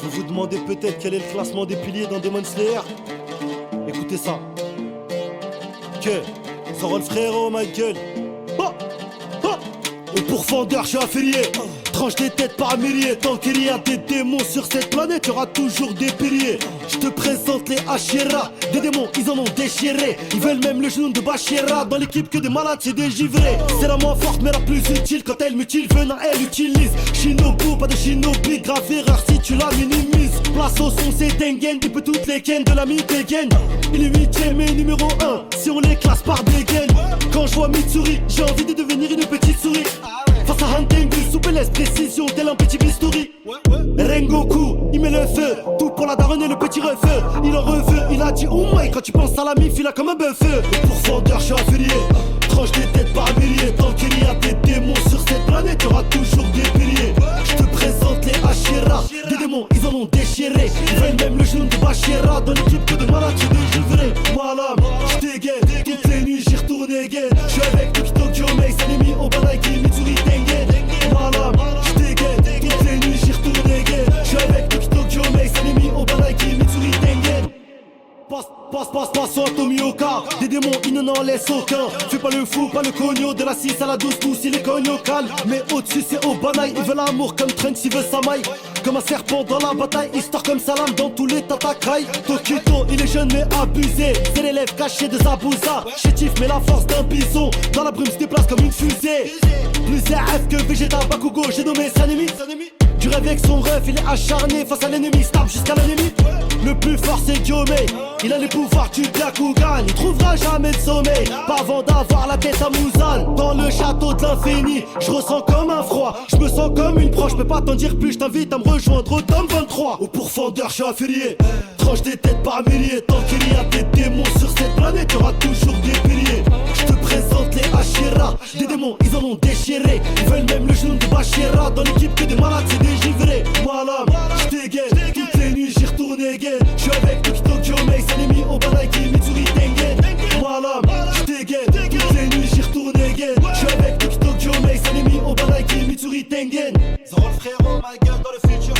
Vous vous demandez peut-être quel est le classement des piliers dans Demon Slayer. Écoutez ça. Que Zoro le frérot, ma gueule. Oh, oh. Au pourfendeur, je suis affilié. Tranche des têtes par milliers. Tant qu'il y a des démons sur cette planète, y aura toujours des piliers. Je te présente les Hashira. Des démons, ils en ont déchiré. Ils veulent même le genou de Bashira. Dans l'équipe que des malades, c'est des givrés. C'est la moins forte mais la plus utile. Quand elle mutile, venin, elle utilise. Shinobu, pas de shinobi. Grave erreur si tu la minimises. Place au son, c'est Tengen. Il peut toutes les ken de la mi-Tengen. Il est 8ème et numéro 1 si on les classe par dégaine. Quand je vois Mitsuri, j'ai envie de devenir une petite souris. Face à Hantengu, souplesse, précision, tel un petit bistouri. Rengoku, il met le feu. Tout pour la daronne et le petit refeu. Il en reveut, il a dit oh my. Quand tu penses à la mif, il a comme un bœuf. Pour fondeur, je suis affilié. Tranche des têtes par milliers. Tant qu'il y a des démons sur cette planète, y aura toujours des piliers. Je te présente les Hashira. Des démons, ils en ont déchiré. Ils veulent même le genou de Bashira. Dans l'équipe que de malades, tu de givré. Malam, je dégaine. Toutes les nuits, j'y retourne again. Je suis avec Tokito Kyomei, Sanemi, Obanaiki, Mitsuri Tengen. Malam, je dégaine. Toutes les nuits, j'y retourne again. Je suis avec Tokito Kyomei, Sanemi, Obanaiki, Mitsuri Tengen. Passons à Tomioka. Des démons, ils n'en laissent aucun. Fais pas le fou, pas le cogno. De la 6 à la 12, tous il est cognocal. Mais au-dessus c'est Obanai. Il veut l'amour comme Trunks, il veut Samaï. Comme un serpent dans la bataille, histoire comme Salam dans tous les Tatakai. Tokito, il est jeune mais abusé. C'est l'élève caché de Zabuza. Chétif mais la force d'un bison. Dans la brume se déplace comme une fusée. Plus RF que Vegeta, Bakugo, j'ai nommé Sanemi. Du rêve avec son ref, il est acharné face à l'ennemi, stab jusqu'à l'ennemi. Le plus fort c'est Gyomei, il a les pouvoirs du Byakugan. Il trouvera jamais de sommeil, pas avant d'avoir la tête à Muzan. Dans le château de l'infini, je ressens comme un froid. Je me sens comme une proche, je peux pas t'en dire plus. Je t'invite à me rejoindre au tome 23. Au pourfendeur, je suis affilié. Tranche des têtes par milliers. Tant qu'il y a des démons sur cette planète, y aura toujours des piliers. Je te présente les Hashira. Des démons, ils en ont déchiré. Ils veulent même le genou de Bashira. Dans l'équipe que des malades, c'est des givrés. Malam, je dégaine. Toutes les nuits, j'y retourne again. Je suis avec Tokito Kyomei, Sanemi, Obanaiki, Mitsuri Tengen. Malam, je dégaine. Toutes les nuits, j'y retourne again. Je suis avec Tokito Kyomei, Sanemi, Obanaiki, Mitsuri Tengen. Zoro le frérot, ma gueule dans le futur.